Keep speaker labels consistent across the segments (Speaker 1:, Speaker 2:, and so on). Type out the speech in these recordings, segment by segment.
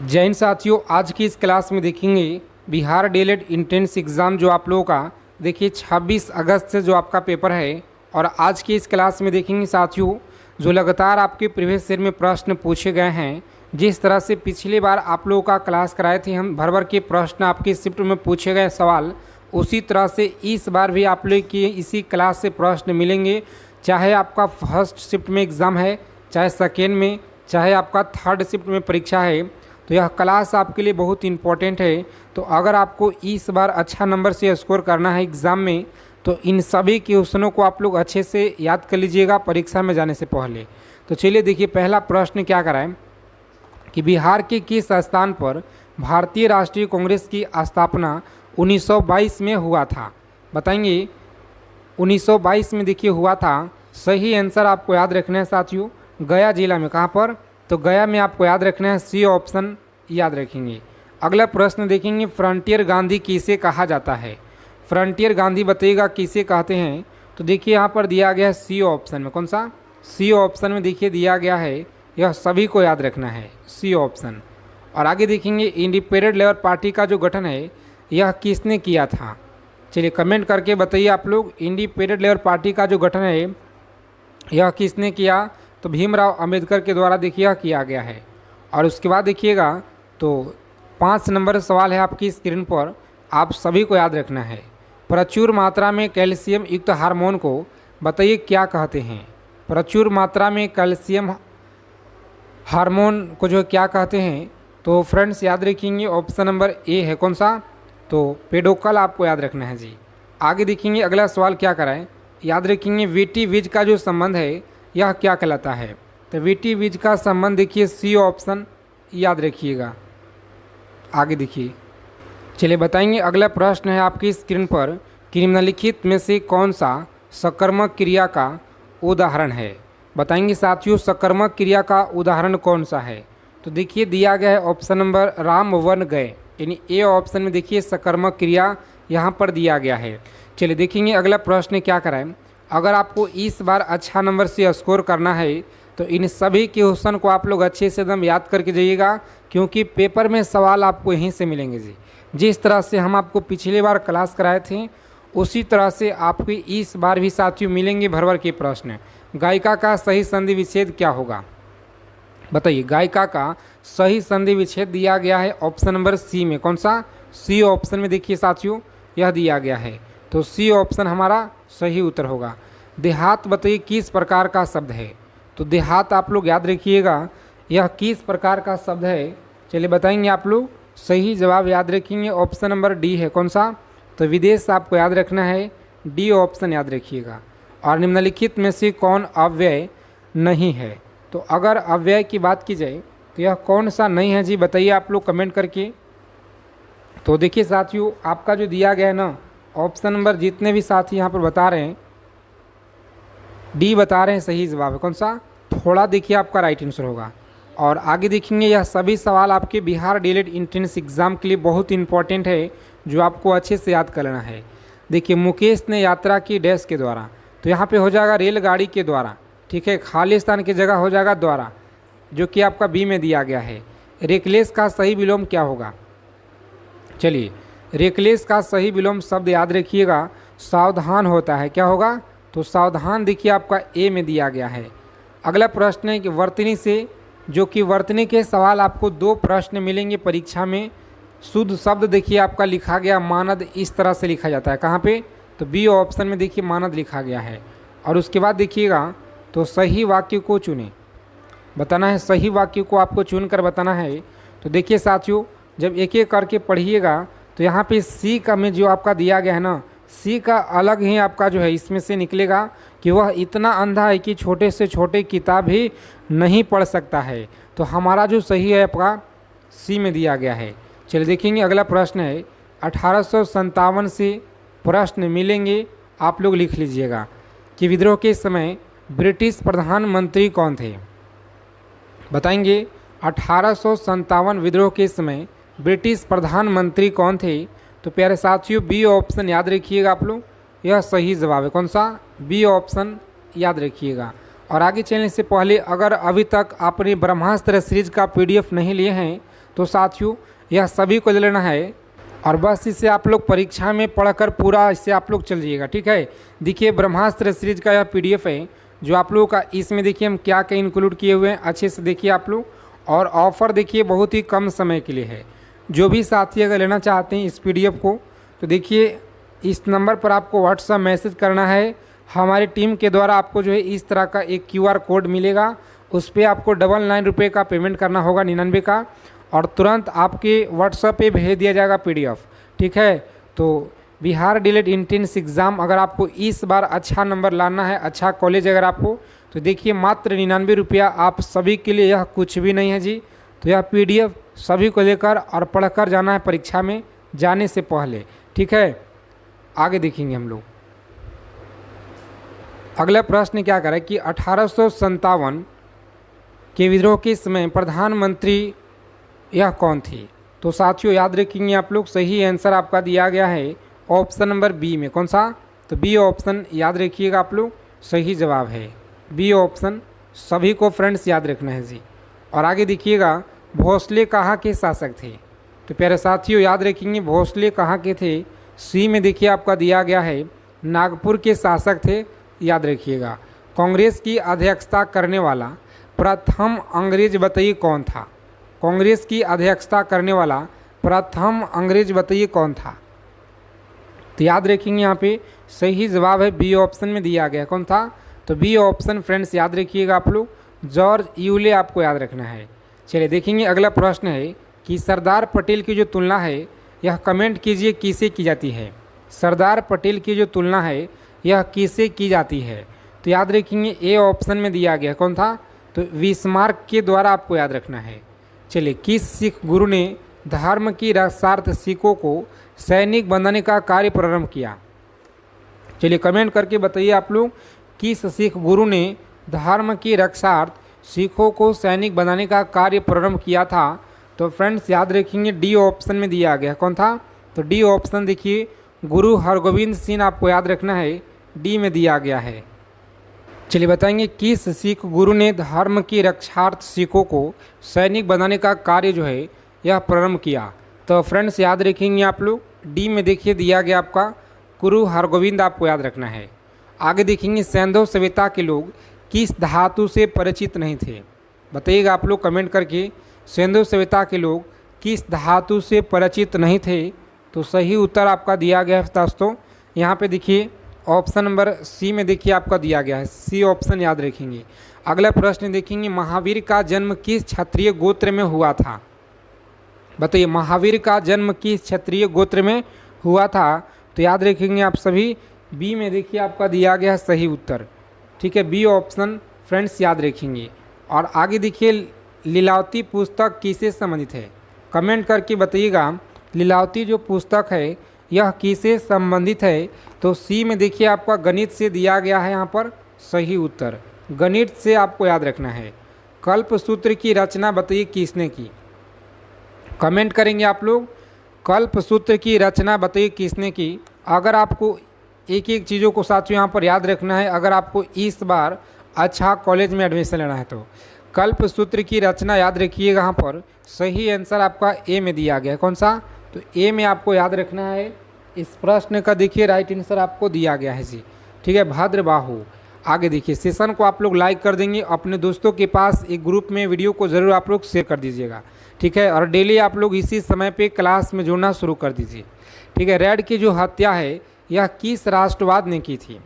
Speaker 1: जय हिंद साथियों, आज की इस क्लास में देखेंगे बिहार डीएलएड एंट्रेंस एग्ज़ाम जो आप लोगों का देखिए 26 अगस्त से जो आपका पेपर है। और आज की इस क्लास में देखेंगे साथियों जो लगातार आपके प्रीवियस ईयर में प्रश्न पूछे गए हैं। जिस तरह से पिछली बार आप लोगों का क्लास कराए थे, हम भर भर के प्रश्न आपके शिफ्ट में पूछे गए सवाल, उसी तरह से इस बार भी आप लोग की इसी क्लास से प्रश्न मिलेंगे। चाहे आपका फर्स्ट शिफ्ट में एग्ज़ाम है, चाहे सेकेंड में, चाहे आपका थर्ड शिफ्ट में परीक्षा है, तो यह क्लास आपके लिए बहुत इंपॉर्टेंट है। तो अगर आपको इस बार अच्छा नंबर से स्कोर करना है एग्ज़ाम में, तो इन सभी क्वेश्चनों को आप लोग अच्छे से याद कर लीजिएगा परीक्षा में जाने से पहले। तो चलिए देखिए, पहला प्रश्न क्या कराएं कि बिहार के किस स्थान पर भारतीय राष्ट्रीय कांग्रेस की स्थापना 1922 में हुआ था? बताएंगे 1922 में देखिए हुआ था। सही आंसर आपको याद रखना है साथियों, गया जिला में। कहाँ पर? तो गया में आपको याद रखना है, सी ऑप्शन याद रखेंगे। अगला प्रश्न देखेंगे, फ्रंटियर गांधी किसे कहा जाता है? फ्रंटियर गांधी बताइएगा किसे कहते हैं? तो देखिए यहाँ पर दिया गया है सी ऑप्शन में। कौन सा? सी ऑप्शन में देखिए दिया गया है, यह सभी को याद रखना है, सी ऑप्शन। और आगे देखेंगे, इंडिपेंडेंट लेबर पार्टी का जो गठन है यह किसने किया था? चलिए कमेंट करके बताइए आप लोग, इंडिपेंडेंट लेबर पार्टी का जो गठन है यह किसने किया? तो भीमराव अंबेडकर के द्वारा देखिए किया गया है। और उसके बाद देखिएगा तो 5 नंबर सवाल है आपकी स्क्रीन पर, आप सभी को याद रखना है। प्रचुर मात्रा में कैल्शियम युक्त हार्मोन को बताइए क्या कहते हैं? प्रचुर मात्रा में कैल्शियम हार्मोन को जो क्या कहते हैं? तो फ्रेंड्स याद रखेंगे ऑप्शन नंबर ए है। कौन सा? तो पेडोकल आपको याद रखना है जी। आगे देखेंगे अगला सवाल क्या कराएं, याद रखेंगे वीटी बीज का जो संबंध है यह क्या कहलाता है? तो वीटी बीज का संबंध देखिए सी ऑप्शन याद रखिएगा। आगे देखिए, चलिए बताएंगे अगला प्रश्न है आपकी स्क्रीन पर, कि निम्नलिखित में से कौन सा सकर्मक क्रिया का उदाहरण है? बताएंगे साथियों सकर्मक क्रिया का उदाहरण कौन सा है? तो देखिए दिया गया है ऑप्शन नंबर राम वन गए, यानी ए ऑप्शन में देखिए सकर्मक क्रिया यहाँ पर दिया गया है। चलिए देखेंगे अगला प्रश्न क्या कराएं। अगर आपको इस बार अच्छा नंबर से स्कोर करना है तो इन सभी क्वेश्चन को आप लोग अच्छे से एकदम याद करके जाइएगा, क्योंकि पेपर में सवाल आपको यहीं से मिलेंगे जी। जिस तरह से हम आपको पिछली बार क्लास कराए थे उसी तरह से आपको इस बार भी साथियों मिलेंगे भर भर के प्रश्न। गायिका का सही संधि विच्छेद क्या होगा? बताइए, गायिका का सही संधि विच्छेद दिया गया है ऑप्शन नंबर सी में। कौन सा? सी ऑप्शन में देखिए साथियों यह दिया गया है, तो सी ऑप्शन हमारा सही उत्तर होगा। देहात बताइए किस प्रकार का शब्द है? तो देहात आप लोग याद रखिएगा, यह किस प्रकार का शब्द है? चलिए बताएंगे आप लोग, सही जवाब याद रखेंगे ऑप्शन नंबर डी है। कौन सा? तो विदेश आपको याद रखना है, डी ऑप्शन याद रखिएगा। और निम्नलिखित में से कौन अव्यय नहीं है? तो अगर अव्यय की बात की जाए तो यह कौन सा नहीं है जी? बताइए आप लोग कमेंट करके। तो देखिए साथियों आपका जो दिया गया है ना ऑप्शन नंबर, जितने भी साथी यहाँ पर बता रहे हैं डी बता रहे हैं सही जवाब है। कौन सा? थोड़ा देखिए आपका राइट आंसर होगा। और आगे देखेंगे यह सभी सवाल आपके बिहार डीएलएड एंट्रेंस एग्जाम के लिए बहुत इंपॉर्टेंट है, जो आपको अच्छे से याद कर लेना है। देखिए, मुकेश ने यात्रा की डैश के द्वारा, तो यहाँ पे हो जाएगा रेलगाड़ी के द्वारा, ठीक है। खालिस्तान की जगह हो जाएगा द्वारा, जो कि आपका बी में दिया गया है। रेकलेस का सही विलोम क्या होगा? चलिए, रेकलेस का सही विलोम शब्द याद रखिएगा, सावधान होता है। क्या होगा? तो सावधान देखिए आपका ए में दिया गया है। अगला प्रश्न है कि वर्तनी से, जो कि वर्तनी के सवाल आपको 2 प्रश्न मिलेंगे परीक्षा में। शुद्ध शब्द देखिए आपका लिखा गया मानद, इस तरह से लिखा जाता है। कहाँ पे? तो बी ऑप्शन में देखिए मानद लिखा गया है। और उसके बाद देखिएगा तो सही वाक्य को चुने, बताना है, सही वाक्य को आपको चुन कर बताना है। तो देखिए साथियों जब एक एक करके पढ़िएगा तो यहाँ पे सी का में जो आपका दिया गया है ना, सी का अलग ही आपका जो है इसमें से निकलेगा कि वह इतना अंधा है कि छोटे से छोटे किताब ही नहीं पढ़ सकता है। तो हमारा जो सही है आपका सी में दिया गया है। चलिए देखेंगे अगला प्रश्न है, 1857 से प्रश्न मिलेंगे, आप लोग लिख लीजिएगा कि विद्रोह के समय ब्रिटिश प्रधानमंत्री कौन थे? बताएंगे 1857 विद्रोह के समय ब्रिटिश प्रधानमंत्री कौन थे? तो प्यारे साथियों बी ऑप्शन याद रखिएगा आप लोग, यह सही जवाब है। कौन सा? बी ऑप्शन याद रखिएगा। और आगे चलने से पहले अगर अभी तक आपने ब्रह्मास्त्र सीरीज का PDF नहीं लिए हैं तो साथियों यह सभी को ले लेना है और बस इसे आप लोग परीक्षा में पढ़कर पूरा इससे आप लोग चल जाइएगा। ठीक है, देखिए ब्रह्मास्त्र सीरीज का यह PDF है जो आप लोगों का, इसमें देखिए हम क्या क्या इंक्लूड किए हुए हैं, अच्छे से देखिए आप लोग। और ऑफ़र देखिए बहुत ही कम समय के लिए है। जो भी साथी अगर लेना चाहते हैं इस PDF को तो देखिए इस नंबर पर आपको व्हाट्सएप मैसेज करना है। हमारी टीम के द्वारा आपको जो है इस तरह का एक QR कोड मिलेगा, उस पर आपको 99 रुपये का पेमेंट करना होगा, 99 का, और तुरंत आपके व्हाट्सएप पे भेज दिया जाएगा PDF। ठीक है, तो बिहार डीएलएड एंट्रेंस एग्ज़ाम अगर आपको इस बार अच्छा नंबर लाना है, अच्छा कॉलेज अगर आपको, तो देखिए मात्र 99 रुपया आप सभी के लिए, यह कुछ भी नहीं है जी। तो यह PDF सभी को लेकर और पढ़कर जाना है परीक्षा में जाने से पहले। ठीक है, आगे देखेंगे हम लोग। अगला प्रश्न क्या करें कि 1857 के विद्रोह के समय प्रधानमंत्री यह कौन थी? तो साथियों याद रखेंगे आप लोग, सही आंसर आपका दिया गया है ऑप्शन नंबर बी में। कौन सा? तो बी ऑप्शन याद रखिएगा आप लोग, सही जवाब है बी ऑप्शन। सभी को फ्रेंड्स याद रखना है जी। और आगे देखिएगा, भोसले कहाँ के शासक थे? तो प्यारे साथियों याद रखेंगे, भोसले कहाँ के थे? सी में देखिए आपका दिया गया है नागपुर के शासक थे, याद रखिएगा। कांग्रेस की अध्यक्षता करने वाला प्रथम अंग्रेज बताइए कौन था? कांग्रेस की अध्यक्षता करने वाला प्रथम अंग्रेज बताइए कौन था? तो याद रखेंगे यहाँ पे सही जवाब है बी ऑप्शन में दिया गया। कौन था? तो बी ऑप्शन फ्रेंड्स याद रखिएगा आप लोग, जॉर्ज यूले आपको याद रखना है। चलिए देखेंगे अगला प्रश्न है कि सरदार पटेल की जो तुलना है यह कमेंट कीजिए किसे की जाती है? सरदार पटेल की जो तुलना है यह किसे की जाती है? तो याद रखेंगे ए ऑप्शन में दिया गया। कौन था? तो बिस्मार्क के द्वारा आपको याद रखना है। चलिए, किस सिख गुरु ने धर्म की रक्षार्थ सिखों को सैनिक बनाने का कार्य प्रारंभ किया? चलिए कमेंट करके बताइए आप लोग, किस सिख गुरु ने धर्म की रक्षार्थ सिखों को सैनिक बनाने का कार्य प्रारंभ किया था? तो फ्रेंड्स याद रखेंगे डी ऑप्शन में दिया गया। कौन था? तो डी ऑप्शन देखिए, गुरु हरगोविंद सिंह आपको याद रखना है, डी में दिया गया है। चलिए बताएंगे, किस सिख गुरु ने धर्म की रक्षार्थ सिखों को सैनिक बनाने का कार्य जो है यह प्रारंभ किया? तो फ्रेंड्स याद रखेंगे आप लोग, डी में देखिए दिया गया आपका गुरु हरगोविंद आपको याद रखना है। आगे देखेंगे, सैंधव सभ्यता के लोग किस धातु से परिचित नहीं थे? बताइएगा आप लोग कमेंट करके, सैंधव सभ्यता के लोग किस धातु से परिचित नहीं थे? तो सही उत्तर आपका दिया गया है दोस्तों, यहाँ पे देखिए ऑप्शन नंबर सी में देखिए आपका दिया गया है, सी ऑप्शन याद रखेंगे। अगला प्रश्न देखेंगे, महावीर का जन्म किस क्षत्रिय गोत्र में हुआ था? बताइए, महावीर का जन्म किस क्षत्रिय गोत्र में हुआ था? तो याद रखेंगे आप सभी, बी में देखिए आपका दिया गया है सही उत्तर। ठीक है, बी ऑप्शन फ्रेंड्स याद रखेंगे। और आगे देखिए, लीलावती पुस्तक किससे संबंधित है? कमेंट करके बताइएगा, लीलावती जो पुस्तक है यह किससे संबंधित है? तो सी में देखिए आपका गणित से दिया गया है यहाँ पर सही उत्तर, गणित से आपको याद रखना है। कल्पसूत्र की रचना बताइए किसने की? कमेंट करेंगे आप लोग, कल्पसूत्र की रचना बताइए किसने की? अगर आपको एक एक चीज़ों को साथियों यहाँ पर याद रखना है, अगर आपको इस बार अच्छा कॉलेज में एडमिशन लेना है तो कल्पसूत्र की रचना याद रखिएगा। यहाँ पर सही आंसर आपका ए में दिया गया है। कौन सा? तो ए में आपको याद रखना है। इस प्रश्न का देखिए राइट आंसर आपको दिया गया है जी। ठीक है, भाद्रबाहु। आगे देखिए, सेशन को आप लोग लाइक कर देंगे, अपने दोस्तों के पास एक ग्रुप में वीडियो को ज़रूर आप लोग शेयर कर दीजिएगा। ठीक है, और डेली आप लोग इसी समय पे क्लास में जुड़ना शुरू कर दीजिए। ठीक है, रेड की जो हत्या है यह किस राष्ट्रवाद ने की थी?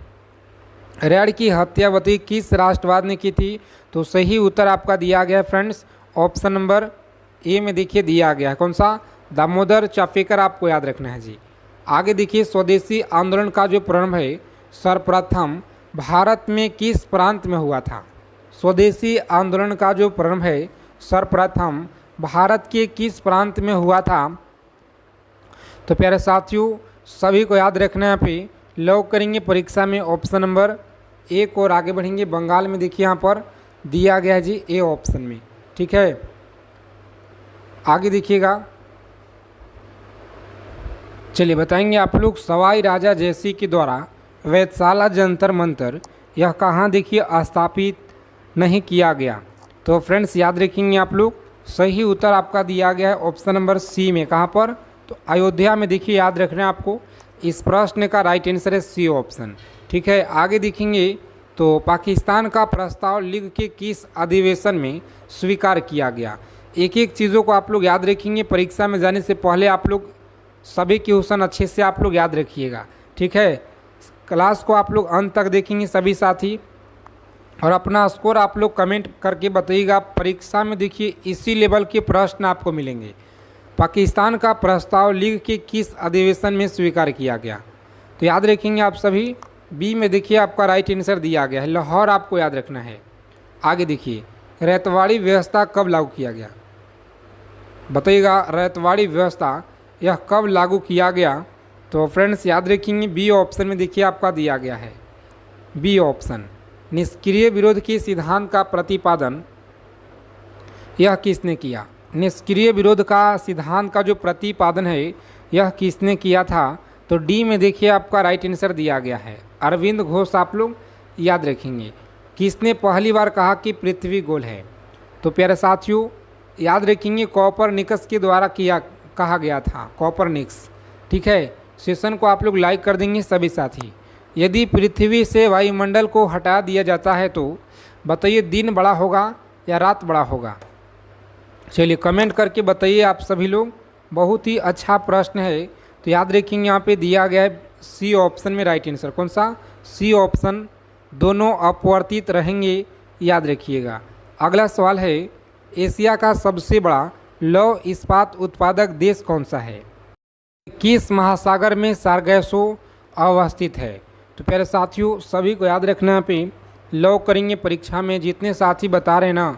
Speaker 1: रेड की हत्या बताइए किस राष्ट्रवाद ने की थी? तो सही उत्तर आपका दिया गया है फ्रेंड्स, ऑप्शन नंबर ए में देखिए दिया गया है। कौन सा? दामोदर चापेकर आपको याद रखना है जी। आगे देखिए, स्वदेशी आंदोलन का जो प्रारंभ है सर्वप्रथम भारत में किस प्रांत में हुआ था? स्वदेशी आंदोलन का जो प्रारंभ है सर्वप्रथम भारत के किस प्रांत में हुआ था? तो प्यारे साथियों सभी को याद रखना है, पे लॉक करेंगे परीक्षा में ऑप्शन नंबर ए को और आगे बढ़ेंगे। बंगाल में देखिए यहाँ पर दिया गया है जी ए ऑप्शन में। ठीक है, आगे देखिएगा। चलिए बताएंगे आप लोग, सवाई राजा जयसिंह के द्वारा वेधशाला जंतर मंतर यह कहाँ देखिए स्थापित नहीं किया गया? तो फ्रेंड्स याद रखेंगे आप लोग, सही उत्तर आपका दिया गया है ऑप्शन नंबर सी में। कहाँ पर? तो अयोध्या में। देखिए याद रखना है आपको, इस प्रश्न का राइट आंसर है सी ऑप्शन। ठीक है, आगे देखेंगे तो पाकिस्तान का प्रस्ताव लीग के किस अधिवेशन में स्वीकार किया गया। एक एक चीज़ों को आप लोग याद रखेंगे, परीक्षा में जाने से पहले आप लोग सभी क्वेश्चन अच्छे से आप लोग याद रखिएगा। ठीक है, क्लास को आप लोग अंत तक देखेंगे सभी साथी, और अपना स्कोर आप लोग कमेंट करके बताइएगा। परीक्षा में देखिए इसी लेवल के प्रश्न आपको मिलेंगे। पाकिस्तान का प्रस्ताव लीग के किस अधिवेशन में स्वीकार किया गया, तो याद रखेंगे आप सभी। बी में देखिए आपका राइट आंसर दिया गया है, लाहौर आपको याद रखना है। आगे देखिए, रैयतवाड़ी व्यवस्था कब लागू किया गया, बताइएगा। रैयतवाड़ी व्यवस्था यह कब लागू किया गया, तो फ्रेंड्स याद रखेंगे बी ऑप्शन में देखिए आपका दिया गया है, बी ऑप्शन। निष्क्रिय विरोध के सिद्धांत का प्रतिपादन यह किसने किया। निष्क्रिय विरोध का सिद्धांत का जो प्रतिपादन है यह किसने किया था, तो डी में देखिए आपका राइट आंसर दिया गया है, अरविंद घोष आप लोग याद रखेंगे। किसने पहली बार कहा कि पृथ्वी गोल है, तो प्यारे साथियों याद रखेंगे कॉपरनिकस के द्वारा कहा गया था, कॉपरनिकस। ठीक है, सेशन को आप लोग लाइक कर देंगे सभी साथी। यदि पृथ्वी से वायुमंडल को हटा दिया जाता है तो बताइए दिन बड़ा होगा या रात बड़ा होगा। चलिए कमेंट करके बताइए आप सभी लोग। बहुत ही अच्छा प्रश्न है, तो याद रखेंगे यहाँ पे दिया गया है सी ऑप्शन में राइट आंसर। कौन सा? C option. दोनों अपवर्तित रहेंगे, याद रखिएगा। अगला सवाल है, एशिया का सबसे बड़ा लौह इस्पात उत्पादक देश कौन सा है। किस महासागर में सारगैसो अवस्थित है, तो प्यारे साथियों सभी को याद रखना पे लॉ करेंगे परीक्षा में। जितने साथी बता रहे हैं ना,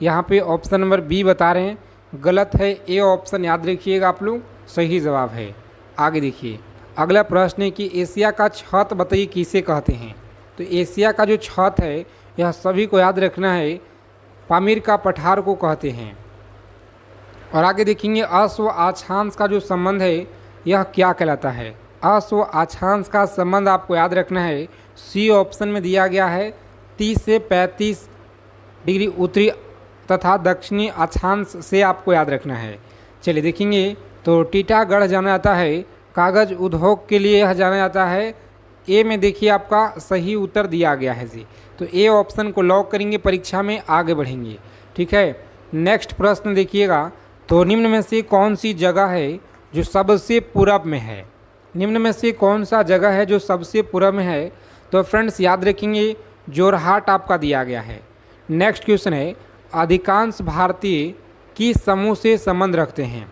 Speaker 1: यहाँ पे ऑप्शन नंबर बी बता रहे हैं, गलत है। ए ऑप्शन याद रखिएगा आप लोग, सही जवाब है। आगे देखिए, अगला प्रश्न है कि एशिया का छत बताइए किसे कहते हैं। तो एशिया का जो छत है यह सभी को याद रखना है, पामीर का पठार को कहते हैं। और आगे देखेंगे अश्व अक्षांश का जो संबंध है यह क्या कहलाता है। अश्व अक्षांश का संबंध आपको याद रखना है, सी ऑप्शन में दिया गया है। 30 से 35 डिग्री उत्तरी तथा दक्षिणी अक्षांश से आपको याद रखना है। चलिए देखेंगे तो टीटागढ़ जाना जाता है कागज़ उद्योग के लिए, यह जाना जाता है। ए में देखिए आपका सही उत्तर दिया गया है जी, तो ए ऑप्शन को लॉक करेंगे, परीक्षा में आगे बढ़ेंगे। ठीक है, नेक्स्ट प्रश्न देखिएगा, तो निम्न में से कौन सी जगह है जो सबसे पूरब में है। निम्न में से कौन सा जगह है जो सबसे पूरब में है, तो फ्रेंड्स याद रखेंगे जोरहाट आपका दिया गया है। नेक्स्ट क्वेश्चन है, अधिकांश भारतीय किस समूह से संबंध रखते हैं।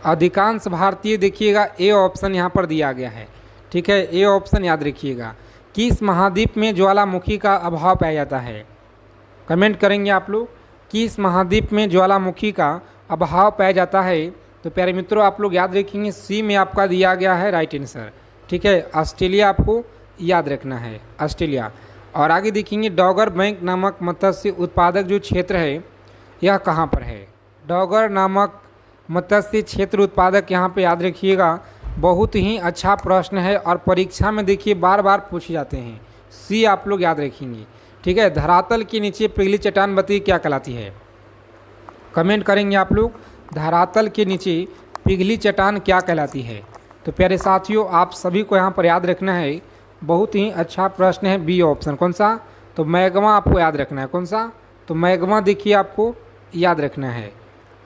Speaker 1: अधिकांश भारतीय देखिएगा ए ऑप्शन यहाँ पर दिया गया है। ठीक है, ए ऑप्शन याद रखिएगा। किस महाद्वीप में ज्वालामुखी का अभाव पाया जाता है, कमेंट करेंगे आप लोग। किस महाद्वीप में ज्वालामुखी का अभाव पाया जाता है, तो प्यारे मित्रों आप लोग याद रखेंगे सी में आपका दिया गया है राइट आंसर। ठीक है, ऑस्ट्रेलिया आपको याद रखना है, ऑस्ट्रेलिया। और आगे देखेंगे डॉगर बैंक नामक मत्स्य उत्पादक जो क्षेत्र है यह कहाँ पर है। डॉगर नामक मत्स्य क्षेत्र उत्पादक यहाँ पे याद रखिएगा, बहुत ही अच्छा प्रश्न है और परीक्षा में देखिए बार बार पूछे जाते हैं। सी आप लोग याद रखेंगे। ठीक है, धरातल के नीचे पिघली चट्टान बताइए क्या कहलाती है, कमेंट करेंगे आप लोग। धरातल के नीचे पिघली चट्टान क्या कहलाती है, तो प्यारे साथियों आप सभी को यहाँ पर याद रखना है, बहुत ही अच्छा प्रश्न है। बी ऑप्शन कौन सा, तो मैग्मा आपको याद रखना है। कौन सा, तो मैग्मा देखिए आपको याद रखना है।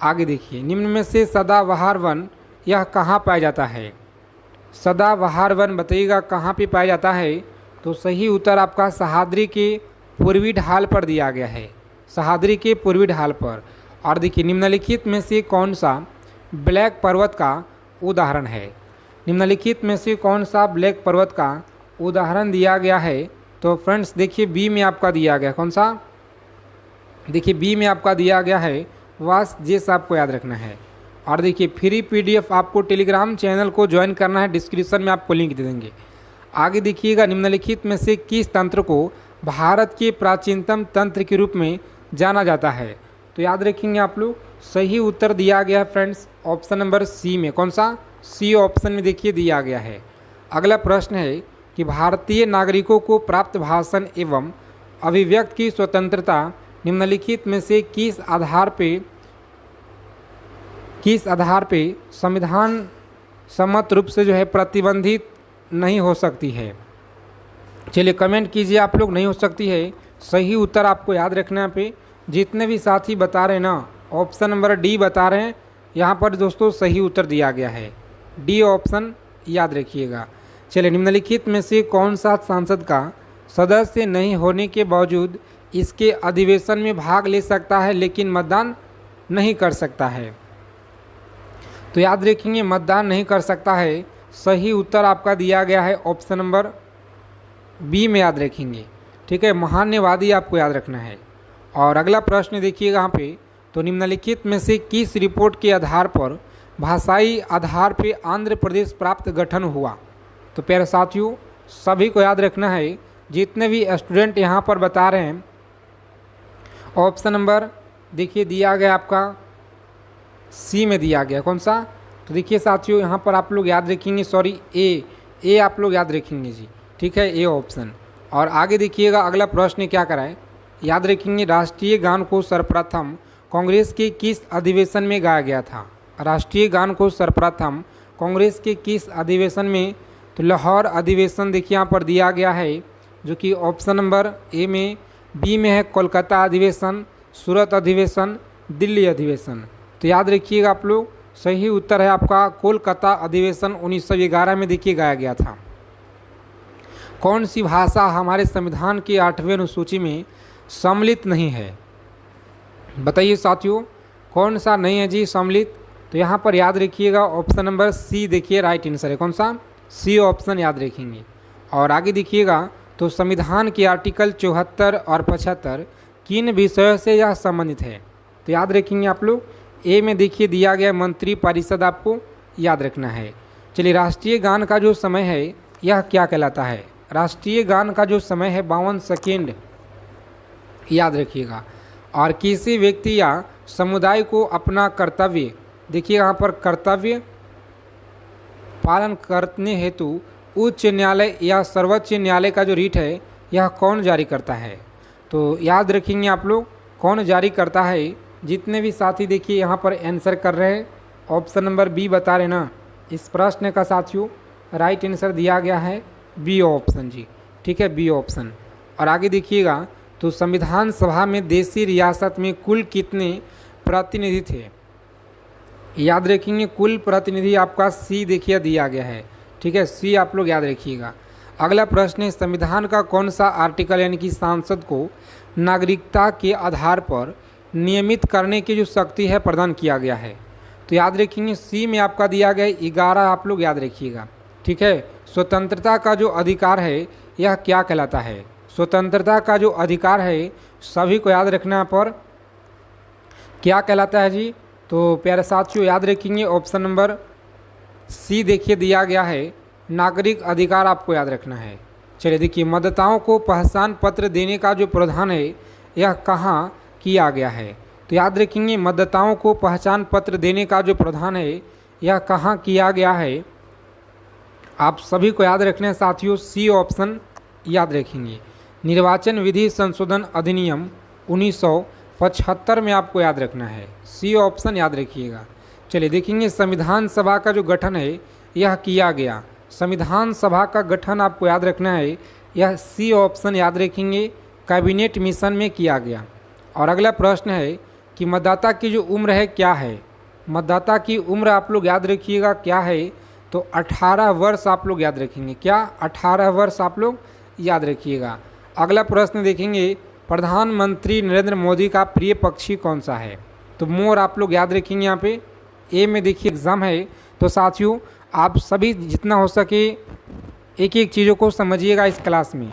Speaker 1: आगे देखिए, निम्न में से सदाबहार वन यह कहाँ पाया जाता है। सदाबहार वन बताइएगा कहाँ पे पाया जाता है, तो सही उत्तर आपका सह्याद्री के पूर्वी ढाल पर दिया गया है, सह्याद्री के पूर्वी ढाल पर। और देखिए निम्नलिखित में से कौन सा ब्लैक पर्वत का उदाहरण है। निम्नलिखित में से कौन सा ब्लैक पर्वत का उदाहरण दिया गया है, तो फ्रेंड्स देखिए बी में आपका दिया गया। कौन सा, देखिए बी में आपका दिया गया है वास जेस, आपको याद रखना है। और देखिए फ्री पीडीएफ आपको टेलीग्राम चैनल को ज्वाइन करना है, डिस्क्रिप्शन में आपको लिंक दे देंगे। आगे देखिएगा, निम्नलिखित में से किस तंत्र को भारत के प्राचीनतम तंत्र के रूप में जाना जाता है, तो याद रखेंगे आप लोग, सही उत्तर दिया गया है फ्रेंड्स ऑप्शन नंबर सी में। कौन सा, सी ऑप्शन में देखिए दिया गया है। अगला प्रश्न है कि भारतीय नागरिकों को प्राप्त भाषण एवं अभिव्यक्ति की स्वतंत्रता निम्नलिखित में से किस आधार पर किस आधार पे संविधान सम्मत रूप से जो है प्रतिबंधित नहीं हो सकती है। चलिए कमेंट कीजिए आप लोग, नहीं हो सकती है। सही उत्तर आपको याद रखना है। पे जितने भी साथी बता रहे हैं ना, ऑप्शन नंबर डी बता रहे हैं, यहाँ पर दोस्तों सही उत्तर दिया गया है, डी ऑप्शन याद रखिएगा। चलिए निम्नलिखित में से कौन सा सांसद का सदस्य नहीं होने के बावजूद इसके अधिवेशन में भाग ले सकता है लेकिन मतदान नहीं कर सकता है। तो याद रखेंगे मतदान नहीं कर सकता है, सही उत्तर आपका दिया गया है ऑप्शन नंबर बी में याद रखेंगे। ठीक है, महान्यवादी आपको याद रखना है। और अगला प्रश्न देखिएगा यहाँ पे, तो निम्नलिखित में से किस रिपोर्ट के आधार पर भाषाई आधार पे आंध्र प्रदेश प्राप्त गठन हुआ। तो प्यारे साथियों सभी को याद रखना है, जितने भी स्टूडेंट यहाँ पर बता रहे हैं, ऑप्शन नंबर देखिए दिया गया आपका सी में दिया गया, कौन सा। तो देखिए साथियों यहाँ पर आप लोग याद रखेंगे, सॉरी ए आप लोग याद रखेंगे जी। ठीक है, ए ऑप्शन। और आगे देखिएगा अगला प्रश्न क्या कराए, याद रखेंगे राष्ट्रीय गान को सर्वप्रथम कांग्रेस के किस अधिवेशन में गाया गया था। राष्ट्रीय गान को सर्वप्रथम कांग्रेस के किस अधिवेशन में, तो लाहौर अधिवेशन देखिए यहाँ पर दिया गया है, जो कि ऑप्शन नंबर ए में। बी में है कोलकाता अधिवेशन, सूरत अधिवेशन, दिल्ली अधिवेशन। तो याद रखिएगा आप लोग, सही उत्तर है आपका कोलकाता अधिवेशन 1911 में देखिए गाया गया था। कौन सी भाषा हमारे संविधान की 8वीं अनुसूची में सम्मिलित नहीं है। बताइए साथियों कौन सा नहीं है जी सम्मिलित। तो यहाँ पर याद रखिएगा ऑप्शन नंबर सी देखिए राइट आंसर है, कौन सा, सी ऑप्शन याद रखेंगे। और आगे देखिएगा, तो संविधान के आर्टिकल 74 और 75 किन विषयों से यह संबंधित है। तो याद रखेंगे आप लोग, ए में देखिए दिया गया मंत्री परिषद आपको याद रखना है। चलिए राष्ट्रीय गान का जो समय है यह क्या कहलाता है। राष्ट्रीय गान का जो समय है 52 सेकेंड याद रखिएगा। और किसी व्यक्ति या समुदाय को अपना कर्तव्य, देखिए यहाँ पर कर्तव्य पालन करने हेतु उच्च न्यायालय या सर्वोच्च न्यायालय का जो रीट है यह कौन जारी करता है। तो याद रखेंगे आप लोग कौन जारी करता है। जितने भी साथी देखिए यहाँ पर आंसर कर रहे हैं, ऑप्शन नंबर बी बता रहे ना, इस प्रश्न का साथियों राइट आंसर दिया गया है बी ऑप्शन जी। ठीक है, बी ऑप्शन। और आगे देखिएगा, तो संविधान सभा में देशी रियासत में कुल कितने प्रतिनिधि थे। याद रखेंगे कुल प्रतिनिधि आपका सी देखिए दिया गया है। ठीक है, सी आप लोग याद रखिएगा। अगला प्रश्न है, संविधान का कौन सा आर्टिकल यानी कि सांसद को नागरिकता के आधार पर नियमित करने की जो शक्ति है प्रदान किया गया है। तो याद रखेंगे सी में आपका दिया गया 11 आप लोग याद रखिएगा। ठीक है, स्वतंत्रता का जो अधिकार है यह क्या कहलाता है। स्वतंत्रता का जो अधिकार है सभी को याद रखना पर क्या कहलाता है जी। तो प्यारे साथियों याद रखेंगे ऑप्शन नंबर सी देखिए दिया गया है नागरिक अधिकार आपको याद रखना है। चलिए देखिए, मतदाताओं को पहचान पत्र देने का जो प्रावधान है यह कहाँ किया गया है। तो याद रखेंगे मतदाताओं को पहचान पत्र देने का जो प्रावधान है यह कहाँ किया गया है, आप सभी को याद रखना है साथियों, सी ऑप्शन याद रखेंगे। निर्वाचन विधि संशोधन अधिनियम 1975 में आपको याद रखना है, सी ऑप्शन याद रखिएगा। चलिए देखेंगे संविधान सभा का जो गठन है यह किया गया, संविधान सभा का गठन आपको याद रखना है, यह सी ऑप्शन याद रखेंगे कैबिनेट मिशन में किया गया। और अगला प्रश्न है कि मतदाता की जो उम्र है क्या है। मतदाता की उम्र आप लोग याद रखिएगा क्या है, तो 18 वर्ष आप लोग याद रखेंगे। क्या 18 वर्ष आप लोग याद रखिएगा। अगला प्रश्न देखेंगे, प्रधानमंत्री नरेंद्र मोदी का प्रिय पक्षी कौन सा है। तो मोर आप लोग याद रखेंगे। यहाँ पे ए में देखिए एग्ज़ाम है, तो साथियों आप सभी जितना हो सके एक एक चीज़ों को समझिएगा इस क्लास में।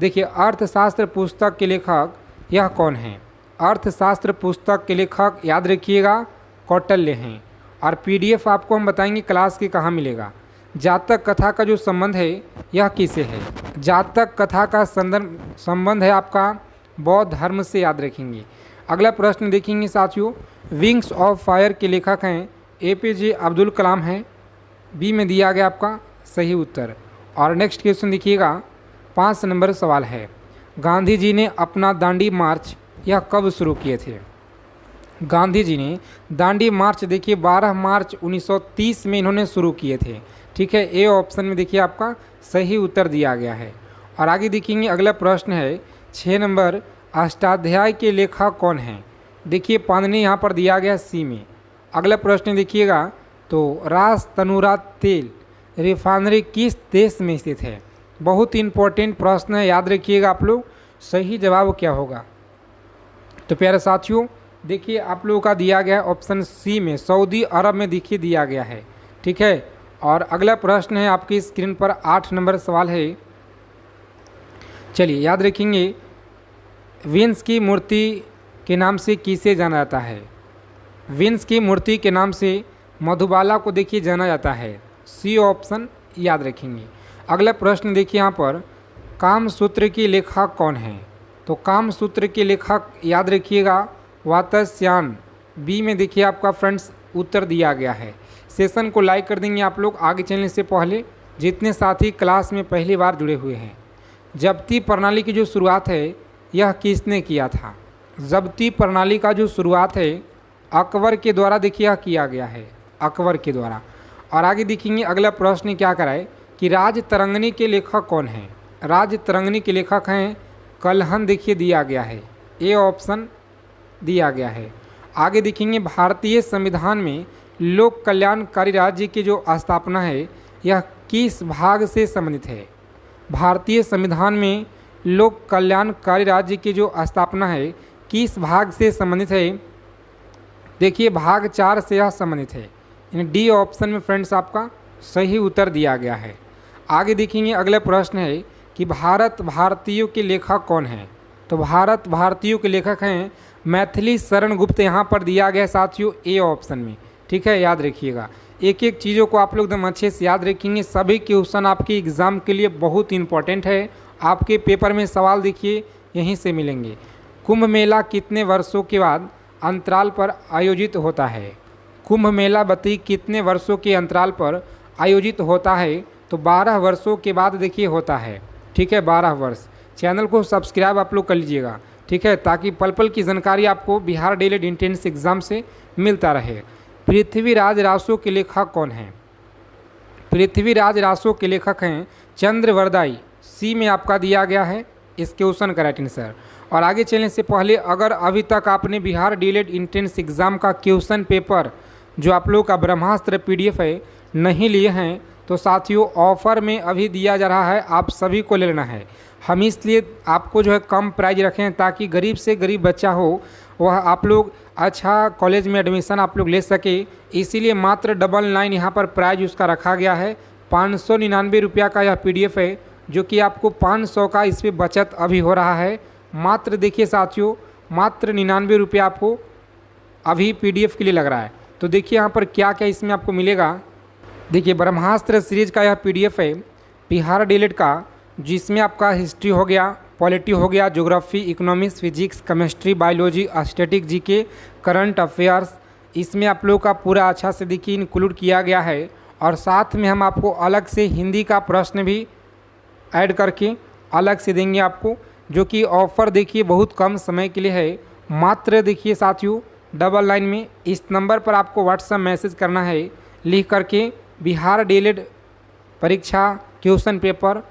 Speaker 1: देखिए अर्थशास्त्र पुस्तक के लेखक यह कौन है। अर्थशास्त्र पुस्तक के लेखक याद रखिएगा कौटिल्य हैं। और पीडीएफ आपको हम बताएंगे क्लास के कहाँ मिलेगा। जातक कथा का जो संबंध है यह किसे है। जातक कथा का संबंध है आपका बौद्ध धर्म से, याद रखेंगे। अगला प्रश्न देखेंगे साथियों, विंग्स ऑफ फायर के लेखक हैं एपीजे अब्दुल कलाम हैं, बी में दिया गया आपका सही उत्तर। और नेक्स्ट क्वेश्चन देखिएगा, 5 नंबर सवाल है, गांधी जी ने अपना दांडी मार्च यह कब शुरू किए थे। गांधी जी ने दांडी मार्च देखिए 12 मार्च 1930 में इन्होंने शुरू किए थे। ठीक है, ए ऑप्शन में देखिए आपका सही उत्तर दिया गया है। और आगे देखेंगे अगला प्रश्न है 6 नंबर, अष्टाध्याय के लेखक कौन हैं? देखिए पाणिनि यहाँ पर दिया गया सी में। अगला प्रश्न देखिएगा तो रास तनुरा तेल रिफाइनरी किस देश में स्थित है? बहुत इंपॉर्टेंट प्रश्न है, याद रखिएगा आप लोग। सही जवाब क्या होगा? तो प्यारे साथियों देखिए आप लोगों का दिया गया ऑप्शन सी में, सऊदी अरब में देखिए दिया गया है। ठीक है, और अगला प्रश्न है आपकी स्क्रीन पर 8 नंबर सवाल है। चलिए याद रखेंगे, विंस की मूर्ति के नाम से किसे जाना जाता है? विंस की मूर्ति के नाम से मधुबाला को देखिए जाना जाता है। सी ऑप्शन याद रखेंगे। अगला प्रश्न देखिए यहाँ पर, कामसूत्र की लेखक कौन है? तो कामसूत्र के लेखक याद रखिएगा वात्स्यायन। बी में देखिए आपका फ्रेंड्स उत्तर दिया गया है। सेशन को लाइक कर देंगे आप लोग आगे चलने से पहले, जितने साथी क्लास में पहली बार जुड़े हुए हैं। जब्ती प्रणाली की जो शुरुआत है यह किसने किया था? जब्ती प्रणाली का जो शुरुआत है अकबर के द्वारा देखिए यह किया गया है, अकबर के द्वारा। और आगे देखेंगे अगला प्रश्न क्या कराए कि राज तरंगिणी के लेखक कौन हैं? राज तरंगिणी के लेखक हैं कल्हण देखिए दिया गया है। ए ऑप्शन दिया गया है। आगे देखेंगे भारतीय संविधान में लोक कल्याणकारी राज्य की जो स्थापना है यह किस भाग से संबंधित है? भारतीय संविधान में लोक कल्याणकारी राज्य की जो स्थापना है किस भाग से संबंधित है? देखिए भाग 4 से यह संबंधित है। इन डी ऑप्शन में फ्रेंड्स आपका सही उत्तर दिया गया है। आगे देखेंगे अगला प्रश्न है कि भारत भारतीयों के लेखक कौन हैं? तो भारत भारतीयों के लेखक हैं मैथिली शरण गुप्त, यहाँ पर दिया गया साथियों ए ऑप्शन में। ठीक है, याद रखिएगा, एक एक चीज़ों को आप लोग एकदम अच्छे से याद रखेंगे। सभी क्वेश्चन आपके एग्ज़ाम के लिए बहुत इंपॉर्टेंट है। आपके पेपर में सवाल देखिए यहीं से मिलेंगे। कुंभ मेला कितने वर्षों के बाद अंतराल पर आयोजित होता है? कुंभ मेला बताइए कितने वर्षों के अंतराल पर आयोजित होता है? तो 12 वर्षों के बाद देखिए होता है। ठीक है, 12 वर्ष। चैनल को सब्सक्राइब आप लोग कर लीजिएगा। ठीक है, ताकि पल पल की जानकारी आपको बिहार डीएलएड एंट्रेंस एग्जाम से मिलता रहे। पृथ्वीराज रासो के लेखक कौन हैं? पृथ्वीराज रासो के लेखक हैं चंद्रवरदाई। सी में आपका दिया गया है इस क्वेश्चन का राइट आंसर। और आगे चलने से पहले अगर अभी तक आपने बिहार डीएलएड एंट्रेंस एग्जाम का क्वेश्चन पेपर जो आप लोग का ब्रह्मास्त्र पीडीएफ है नहीं लिए हैं तो साथियों ऑफर में अभी दिया जा रहा है, आप सभी को ले लेना है। हम इसलिए आपको जो है कम प्राइज रखें हैं ताकि गरीब से गरीब बच्चा हो वह आप लोग अच्छा कॉलेज में एडमिशन आप लोग ले सके। इसीलिए मात्र 99 यहाँ पर प्राइज उसका रखा गया है। 599 रुपया का यह पीडीएफ है जो कि आपको 500 का इस पर बचत अभी हो रहा है। मात्र देखिए साथियों मात्र 99 रुपया आपको अभी पीडीएफ के लिए लग रहा है। तो देखिए यहाँ पर क्या क्या इसमें आपको मिलेगा। देखिए ब्रह्मास्त्र सीरीज का यह पीडीएफ है बिहार डीएलएड का, जिसमें आपका हिस्ट्री हो गया, पॉलिटी हो गया, geography, economics, physics, chemistry, biology, static GK, current affairs, इसमें आप लोग का पूरा अच्छा से देखिए इंक्लूड किया गया है। और साथ में हम आपको अलग से हिंदी का प्रश्न भी ऐड करके अलग से देंगे आपको, जो कि ऑफ़र देखिए बहुत कम समय के लिए है। मात्र देखिए साथियों 99 में इस नंबर पर आपको व्हाट्सएप मैसेज करना है, लिख करके बिहार डीएलएड परीक्षा क्वेश्चन पेपर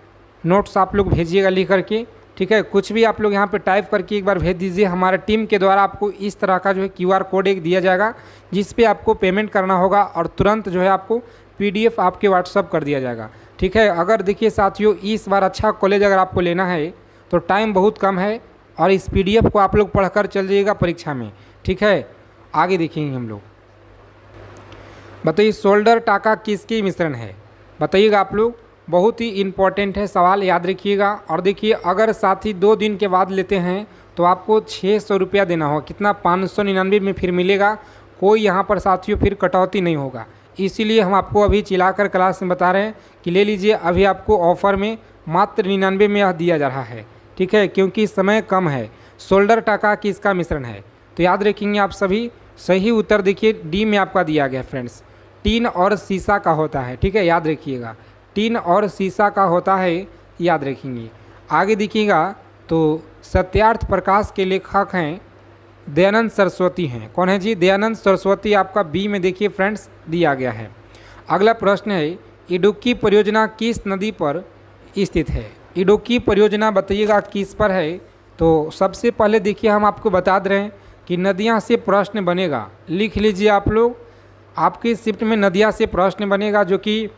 Speaker 1: नोट्स आप लोग भेजिएगा लिख करके। ठीक है, कुछ भी आप लोग यहाँ पे टाइप करके एक बार भेज दीजिए। हमारे टीम के द्वारा आपको इस तरह का जो है QR कोड एक दिया जाएगा जिस पे आपको पेमेंट करना होगा और तुरंत जो है आपको PDF आपके व्हाट्सअप कर दिया जाएगा। ठीक है, अगर देखिए साथियों इस बार अच्छा कॉलेज अगर आपको लेना है तो टाइम बहुत कम है और इस PDF को आप लोग पढ़कर चल जाइएगा परीक्षा में। ठीक है, आगे देखेंगे हम लोग। बताइए शोल्डर टाका किसकी मिश्रण है? बताइएगा आप लोग, बहुत ही इम्पोर्टेंट है सवाल, याद रखिएगा। और देखिए अगर साथी 2 दिन के बाद लेते हैं तो आपको 600 रुपया देना होगा। कितना? 599 में फिर मिलेगा। कोई यहाँ पर साथियों फिर कटौती नहीं होगा। इसीलिए हम आपको अभी चिल्लाकर क्लास में बता रहे हैं कि ले लीजिए, अभी आपको ऑफ़र में मात्र 99 में यह दिया जा रहा है। ठीक है, क्योंकि समय कम है। शोल्डर टाका किसका मिश्रण है? तो याद रखेंगे आप सभी। सही उत्तर देखिए डी में आपका दिया गया फ्रेंड्स, टीन और शीशा का होता है। ठीक है, याद रखिएगा, टीन और शीशा का होता है, याद रखेंगे। आगे देखिएगा तो सत्यार्थ प्रकाश के लेखक हैं दयानंद सरस्वती हैं। कौन है जी? दयानंद सरस्वती आपका बी में देखिए फ्रेंड्स दिया गया है। अगला प्रश्न है इडुक्की परियोजना किस नदी पर स्थित है? इडुक्की परियोजना बताइएगा किस पर है? तो सबसे पहले देखिए हम आपको बता दे रहे हैं कि नदियाँ से प्रश्न बनेगा, लिख लीजिए आप लोग। आपकी शिफ्ट में नदियाँ से प्रश्न बनेगा जो कि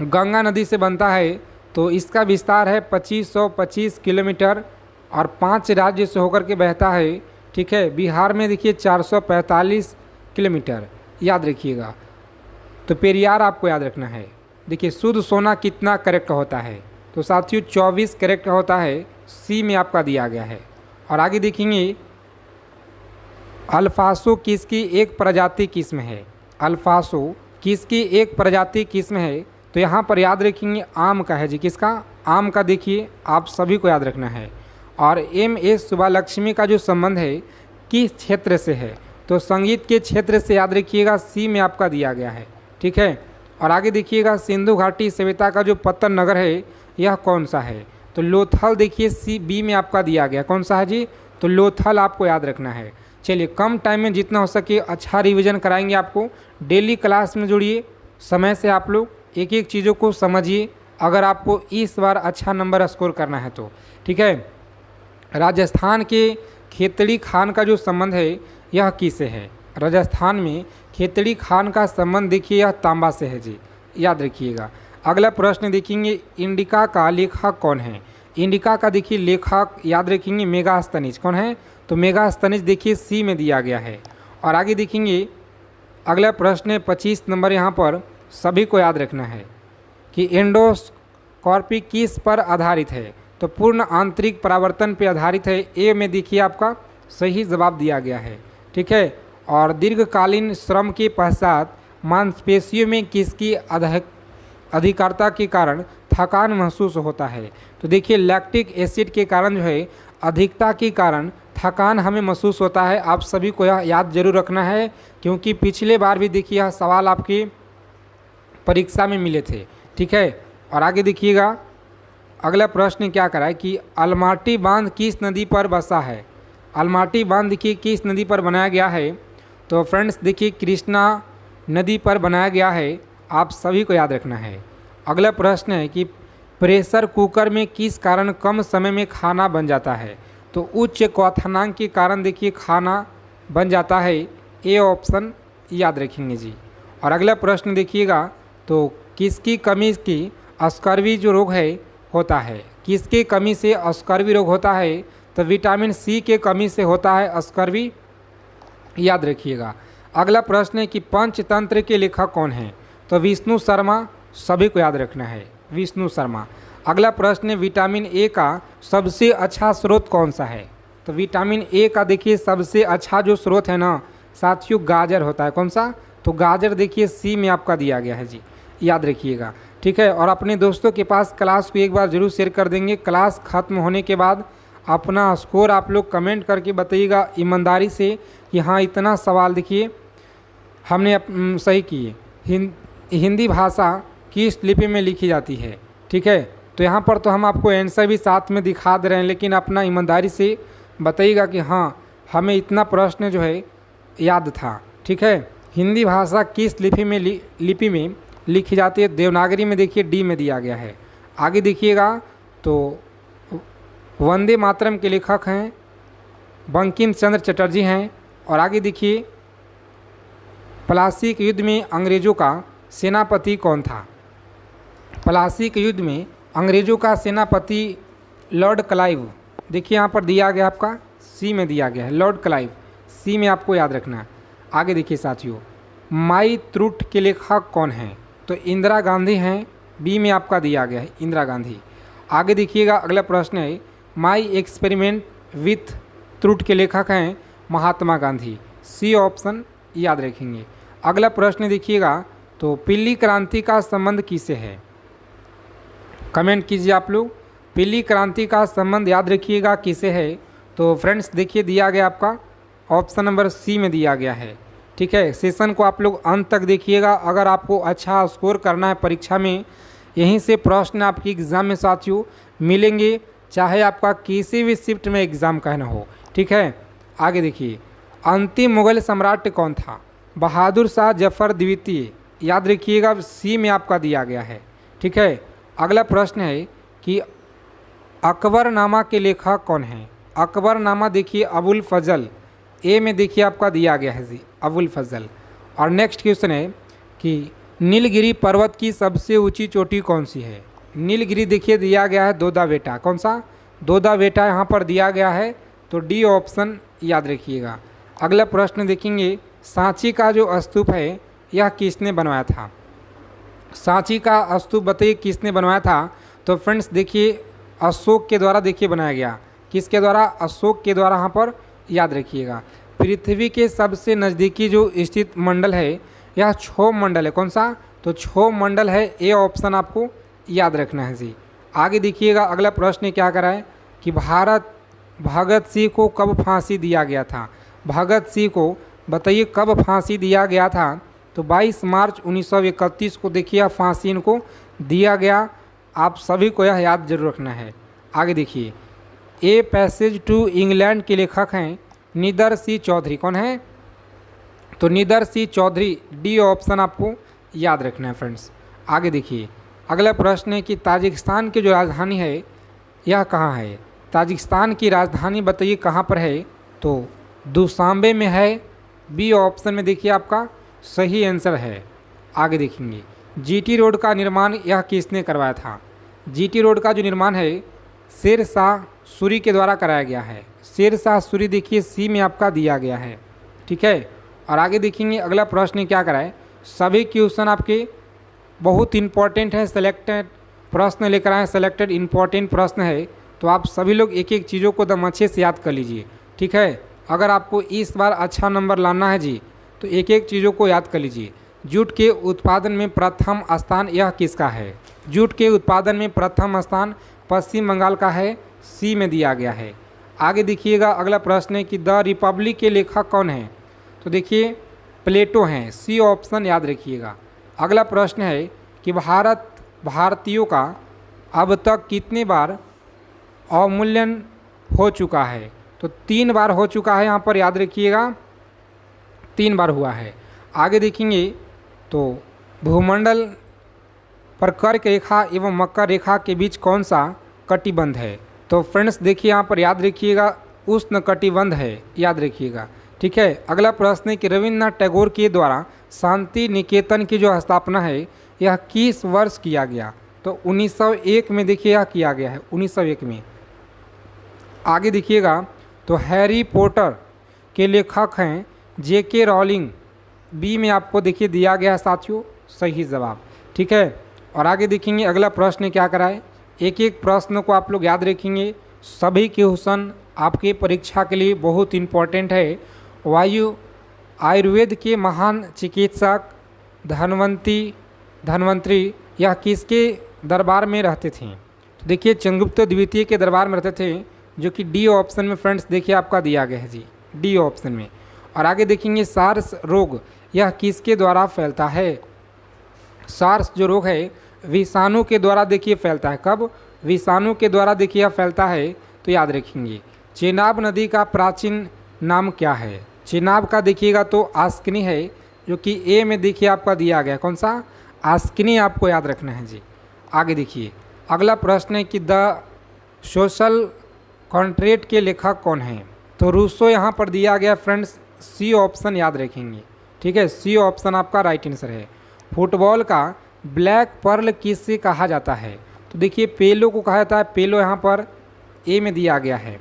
Speaker 1: गंगा नदी से बनता है। तो इसका विस्तार है 2525 किलोमीटर और 5 राज्य से होकर के बहता है। ठीक है, बिहार में देखिए 445 किलोमीटर, याद रखिएगा। तो पेरियार आपको याद रखना है। देखिए शुद्ध सोना कितना करेक्ट होता है? तो साथियों 24 करेक्ट होता है, सी में आपका दिया गया है। और आगे देखेंगे अल्फासो किसकी एक प्रजाति किस्म है? अल्फासो किसकी एक प्रजाति किस्म है? तो यहाँ पर याद रखेंगे आम का है जी। किसका? आम का। देखिए आप सभी को याद रखना है। और एम.एस. सुब्बालक्ष्मी का जो संबंध है किस क्षेत्र से है? तो संगीत के क्षेत्र से, याद रखिएगा, सी में आपका दिया गया है। ठीक है, और आगे देखिएगा सिंधु घाटी सभ्यता का जो पतन नगर है यह कौन सा है? तो लोथल। देखिए सी बी में आपका दिया गया। कौन सा है जी? तो लोथल आपको याद रखना है। चलिए कम टाइम में जितना हो सके अच्छा रिवीजन कराएंगे आपको। डेली क्लास में जुड़िए, समय से आप लोग एक एक चीज़ों को समझिए अगर आपको इस बार अच्छा नंबर स्कोर करना है तो। ठीक है, राजस्थान के खेतड़ी खान का जो संबंध है यह किससे है? राजस्थान में खेतड़ी खान का संबंध देखिए यह तांबा से है जी, याद रखिएगा। अगला प्रश्न देखेंगे इंडिका का लेखक कौन है? इंडिका का देखिए लेखक याद रखेंगे मेगास्थनीज। कौन है? तो मेगास्थनीज देखिए सी में दिया गया है। और आगे देखेंगे अगला प्रश्न है 25 नंबर, यहाँ पर सभी को याद रखना है कि एंडोस्कॉर्पी किस पर आधारित है? तो पूर्ण आंतरिक परावर्तन पर आधारित है। ए में देखिए आपका सही जवाब दिया गया है। ठीक है, और दीर्घकालीन श्रम के पश्चात मांसपेशियों में किसकी अधिकारिता के कारण थकान महसूस होता है? तो देखिए लैक्टिक एसिड के कारण जो है अधिकता के कारण थकान हमें महसूस होता है। आप सभी को यह याद जरूर रखना है क्योंकि पिछले बार भी देखिए यह सवाल आपकी परीक्षा में मिले थे। ठीक है, और आगे देखिएगा अगला प्रश्न क्या करा है कि अलमाटी बांध किस नदी पर बसा है? अलमाटी बांध देखिए किस नदी पर बनाया गया है? तो फ्रेंड्स देखिए कृष्णा नदी पर बनाया गया है। आप सभी को याद रखना है। अगला प्रश्न है कि प्रेशर कुकर में किस कारण कम समय में खाना बन जाता है? तो उच्च क्वथनांक के कारण देखिए खाना बन जाता है। ए ऑप्शन याद रखेंगे जी। और अगला प्रश्न देखिएगा तो किसकी कमी की स्कर्वी जो रोग है होता है? किसकी कमी से स्कर्वी रोग होता है? तो विटामिन सी के कमी से होता है स्कर्वी, याद रखिएगा। अगला प्रश्न है कि पंचतंत्र के लेखक कौन हैं? तो विष्णु शर्मा, सभी को याद रखना है, विष्णु शर्मा। अगला प्रश्न है विटामिन ए का सबसे अच्छा स्रोत कौन सा है? तो विटामिन ए का देखिए सबसे अच्छा जो स्रोत है ना साथियों गाजर होता है। कौन सा? तो गाजर देखिए सी में आपका दिया गया है जी, याद रखिएगा। ठीक है, और अपने दोस्तों के पास क्लास को एक बार ज़रूर शेयर कर देंगे। क्लास ख़त्म होने के बाद अपना स्कोर आप लोग कमेंट करके बताइएगा ईमानदारी से कि हाँ इतना सवाल देखिए हमने सही किए। हिंदी भाषा किस लिपि में लिखी जाती है? ठीक है, तो यहाँ पर तो हम आपको आंसर भी साथ में दिखा दे रहे हैं, लेकिन अपना ईमानदारी से बताइएगा कि हाँ हमें इतना प्रश्न जो है याद था। ठीक है, हिंदी भाषा किस लिपि में लिखी जाती है? देवनागरी में देखिए डी में दिया गया है। आगे देखिएगा तो वंदे मातरम के लेखक हैं बंकिम चंद्र चटर्जी हैं। और आगे देखिए प्लासी के युद्ध में अंग्रेज़ों का सेनापति कौन था? प्लासी के युद्ध में अंग्रेज़ों का सेनापति लॉर्ड क्लाइव, देखिए यहाँ पर दिया गया आपका सी में दिया गया है, लॉर्ड क्लाइव, सी में आपको याद रखना है। आगे देखिए साथियों माई त्रुट के लेखक कौन हैं? तो इंदिरा गांधी हैं, बी में आपका दिया गया है इंदिरा गांधी। आगे देखिएगा अगला प्रश्न है माई एक्सपेरिमेंट विथ त्रुट के लेखक हैं महात्मा गांधी, सी ऑप्शन याद रखेंगे। अगला प्रश्न देखिएगा तो पीली क्रांति का संबंध किससे है? कमेंट कीजिए आप लोग, पीली क्रांति का संबंध याद रखिएगा किससे है? तो फ्रेंड्स देखिए दिया गया आपका ऑप्शन नंबर सी में दिया गया है। ठीक है, सेशन को आप लोग अंत तक देखिएगा। अगर आपको अच्छा स्कोर करना है परीक्षा में, यहीं से प्रश्न आपकी एग्ज़ाम में साथियों मिलेंगे, चाहे आपका किसी भी शिफ्ट में एग्ज़ाम कहना हो। ठीक है, आगे देखिए, अंतिम मुगल सम्राट कौन था? बहादुर शाह जफर द्वितीय, याद रखिएगा सी में आपका दिया गया है। ठीक है, अगला प्रश्न है कि अकबरनामा के लेखक कौन है? अकबरनामा देखिए अबुल फजल, ए में देखिए आपका दिया गया है जी अबुल फजल। और नेक्स्ट क्वेश्चन है कि नीलगिरी पर्वत की सबसे ऊंची चोटी कौन सी है? नीलगिरी देखिए दिया गया है दोदा बेटा, कौन सा? दोदा बेटा यहाँ पर दिया गया है, तो डी ऑप्शन याद रखिएगा। अगला प्रश्न देखेंगे, सांची का जो स्तूप है यह किसने बनवाया था? सांची का स्तूप बताइए किसने बनवाया था? तो फ्रेंड्स देखिए अशोक के द्वारा देखिए बनाया गया। किसके द्वारा? अशोक के द्वारा, यहाँ पर याद रखिएगा। पृथ्वी के सबसे नज़दीकी जो स्थित मंडल है यह क्षोभ मंडल है, कौन सा? तो क्षोभ मंडल है, ए ऑप्शन आपको याद रखना है जी। आगे देखिएगा, अगला प्रश्न क्या करा है कि भगत सिंह को कब फांसी दिया गया था? भगत सिंह को बताइए कब फांसी दिया गया था? तो 22 मार्च 1931 को देखिए फांसी इनको दिया गया। आप सभी को यह याद जरूर रखना है। आगे देखिए, ए पैसेज टू इंग्लैंड के लेखक हैं निदर सिंह चौधरी, कौन है? तो निदर सिंह चौधरी, डी ऑप्शन आपको याद रखना है फ्रेंड्स। आगे देखिए, अगला प्रश्न है कि ताजिकिस्तान की जो राजधानी है यह कहाँ है? ताजिकिस्तान की राजधानी बताइए कहाँ पर है? तो दुशांबे में है, बी ऑप्शन में देखिए आपका सही आंसर है। आगे देखेंगे, जीटी रोड का निर्माण यह किसने करवाया था? जीटी रोड का जो निर्माण है शेर शाह सूरी के द्वारा कराया गया है। शेर शाह सूरी देखिए सी में आपका दिया गया है। ठीक है, और आगे देखेंगे अगला प्रश्न क्या कराए। सभी क्वेश्चन आपके बहुत इंपॉर्टेंट है, सेलेक्टेड प्रश्न लेकर आए, सेलेक्टेड इंपॉर्टेंट प्रश्न है, तो आप सभी लोग एक एक चीज़ों को दम अच्छे से याद कर लीजिए। ठीक है, अगर आपको इस बार अच्छा नंबर लाना है जी तो एक एक चीज़ों को याद कर लीजिए। जूट के उत्पादन में प्रथम स्थान यह किसका है? जूट के उत्पादन में प्रथम स्थान पश्चिम बंगाल का है, सी में दिया गया है। आगे देखिएगा, अगला प्रश्न है कि द रिपब्लिक के लेखक कौन है? तो देखिए प्लेटो हैं, सी ऑप्शन याद रखिएगा। अगला प्रश्न है कि भारतीयों का अब तक कितने बार अवमूल्यन हो चुका है? तो 3 बार हो चुका है, यहाँ पर याद रखिएगा 3 बार हुआ है। आगे देखेंगे तो भूमंडल पर कर्क रेखा एवं मकर रेखा के बीच कौन सा कटिबंध है? तो फ्रेंड्स देखिए यहाँ पर याद रखिएगा उष्ण कटिबंध है, याद रखिएगा। ठीक है, अगला प्रश्न है कि रविन्द्रनाथ टैगोर के द्वारा शांति निकेतन की जो स्थापना है यह किस वर्ष किया गया? तो 1901 में देखिए यह किया गया है, 1901 में। आगे देखिएगा तो हैरी पॉटर के लेखक हैं जेके रॉलिंग, बी में आपको देखिए दिया गया है साथियों सही जवाब। ठीक है, और आगे देखेंगे अगला प्रश्न क्या कराए। एक एक प्रश्न को आप लोग याद रखेंगे, सभी क्वेश्चन आपके परीक्षा के लिए बहुत इम्पोर्टेंट है। आयुर्वेद के महान चिकित्सक धन्वंतरी यह किसके दरबार में रहते थे? तो देखिए चंद्रगुप्त द्वितीय के दरबार में रहते थे, जो कि डी ऑप्शन में फ्रेंड्स देखिए आपका दिया गया है जी, डी ऑप्शन में। और आगे देखेंगे सार्स रोग यह किसके द्वारा फैलता है? सार्स जो रोग है विषाणु के द्वारा देखिए फैलता है। कब? विषाणु के द्वारा देखिए यह फैलता है, तो याद रखेंगे। चेनाब नदी का प्राचीन नाम क्या है? चेनाब का देखिएगा तो आस्किनी है, जो कि ए में देखिए आपका दिया गया, कौन सा? आस्किनी आपको याद रखना है जी। आगे देखिए अगला प्रश्न है कि द सोशल कॉन्ट्रैक्ट के लेखक कौन हैं? तो रूसो यहाँ पर दिया गया फ्रेंड्स, सी ऑप्शन याद रखेंगे। ठीक है, सी ऑप्शन आपका राइट आंसर है। फुटबॉल का ब्लैक पर्ल किससे कहा जाता है? तो देखिए पेलो को कहा जाता है, पेलो यहाँ पर ए में दिया गया है,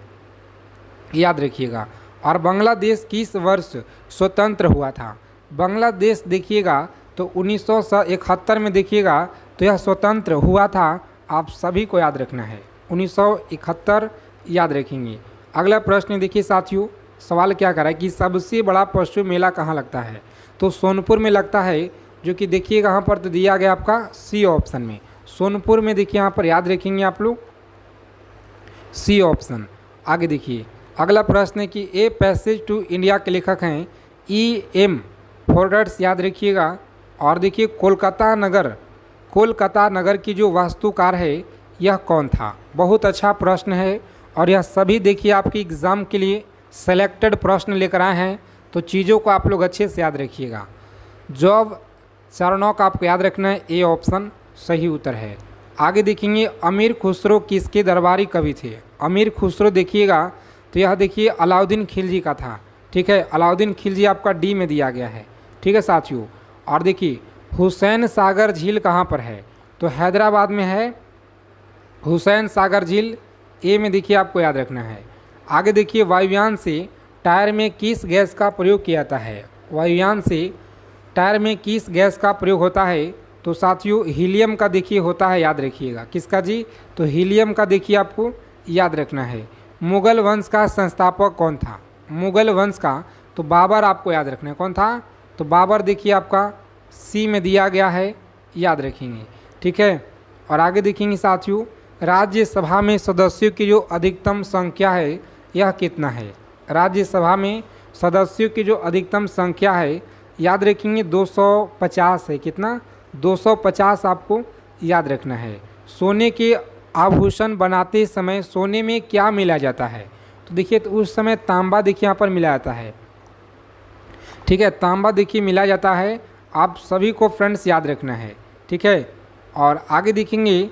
Speaker 1: याद रखिएगा। और बांग्लादेश किस वर्ष स्वतंत्र हुआ था? बांग्लादेश देखिएगा तो 1971 में देखिएगा तो यह स्वतंत्र हुआ था, आप सभी को याद रखना है 1971 याद रखेंगे। अगला प्रश्न देखिए साथियों, सवाल क्या कर रहा है कि सबसे बड़ा पशु मेला कहाँ लगता है? तो सोनपुर में लगता है, जो कि देखिएगा यहाँ पर तो दिया गया आपका सी ऑप्शन में, सोनपुर में देखिए यहाँ पर याद रखेंगे आप लोग सी ऑप्शन। आगे देखिए अगला प्रश्न है कि ए पैसेज टू इंडिया के लेखक हैं E.M. फोर्डर्स, याद रखिएगा। और देखिए कोलकाता नगर की जो वास्तुकार है यह कौन था? बहुत अच्छा प्रश्न है, और यह सभी देखिए आपके एग्ज़ाम के लिए सेलेक्टेड प्रश्न लेकर आए हैं, तो चीज़ों को आप लोग अच्छे से याद रखिएगा। जॉब 4-9 का आपको याद रखना है, ए ऑप्शन सही उत्तर है। आगे देखेंगे अमीर खुसरो किसके दरबारी कवि थे। अमीर खुसरो देखिएगा तो यह देखिए अलाउद्दीन खिलजी का था, ठीक है। अलाउद्दीन खिलजी आपका डी में दिया गया है, ठीक है साथियों। और देखिए हुसैन सागर झील कहाँ पर है, तो हैदराबाद में है हुसैन सागर झील, ए में देखिए आपको याद रखना है। आगे देखिए वायुयान से टायर में किस गैस का प्रयोग किया जाता है। वायुयान से टायर में किस गैस का प्रयोग होता है, तो साथियों हीलियम का देखिए होता है, याद रखिएगा। किसका जी, तो हीलियम का देखिए आपको याद रखना है। मुगल वंश का संस्थापक कौन था, मुगल वंश का, तो बाबर आपको याद रखना है। कौन था, तो बाबर देखिए आपका सी में दिया गया है, याद रखेंगे, ठीक है। और आगे देखेंगे साथियों राज्यसभा में सदस्यों की जो अधिकतम संख्या है यह कितना है। राज्यसभा में सदस्यों की जो अधिकतम संख्या है याद रखेंगे 250 है। कितना, 250 आपको याद रखना है। सोने के आभूषण बनाते समय सोने में क्या मिलाया जाता है, तो देखिए तो उस समय तांबा देखिए यहाँ पर मिलाया जाता है, ठीक है। तांबा देखिए मिलाया जाता है, आप सभी को फ्रेंड्स याद रखना है, ठीक है। और आगे देखेंगे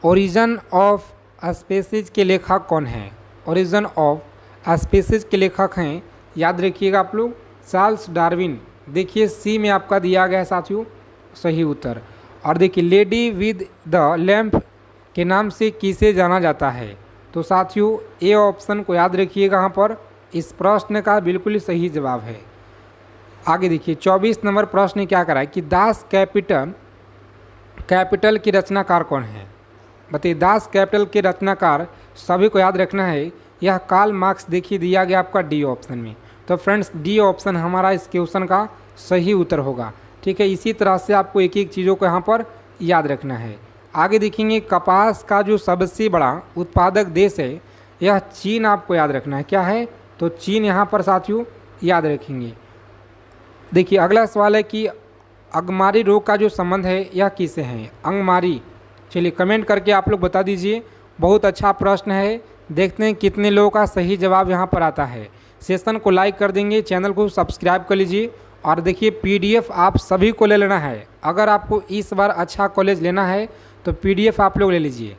Speaker 1: ओरिजिन ऑफ स्पीसीज के लेखक कौन हैं। ओरिजिन ऑफ स्पीसीज के लेखक हैं, याद रखिएगा आप लोग, चार्ल्स डार्विन। देखिए सी में आपका दिया गया है साथियों सही उत्तर। और देखिए लेडी विद द लैम्प के नाम से किसे जाना जाता है, तो साथियों ए ऑप्शन को याद रखिएगा, यहाँ पर इस प्रश्न का बिल्कुल सही जवाब है। आगे देखिए 24 नंबर प्रश्न क्या करा है कि दास कैपिटल की रचनाकार कौन है। बताइए दास कैपिटल के रचनाकार सभी को याद रखना है, यह कार्ल मार्क्स देखिए दिया गया आपका डी ऑप्शन में। तो फ्रेंड्स डी ऑप्शन हमारा इस क्वेश्चन का सही उत्तर होगा, ठीक है। इसी तरह से आपको एक एक चीज़ों को यहाँ पर याद रखना है। आगे देखेंगे कपास का जो सबसे बड़ा उत्पादक देश है यह चीन आपको याद रखना है। क्या है, तो चीन यहाँ पर साथियों याद रखेंगे। देखिए अगला सवाल है कि अंगमारी रोग का जो संबंध है यह किससे है। अंगमारी, चलिए कमेंट करके आप लोग बता दीजिए। बहुत अच्छा प्रश्न है, देखते हैं कितने लोगों का सही जवाब यहाँ पर आता है। सेशन को लाइक कर देंगे, चैनल को सब्सक्राइब कर लीजिए। और देखिए पीडीएफ आप सभी को ले लेना है। अगर आपको इस बार अच्छा कॉलेज लेना है तो पीडीएफ आप लोग ले लीजिए।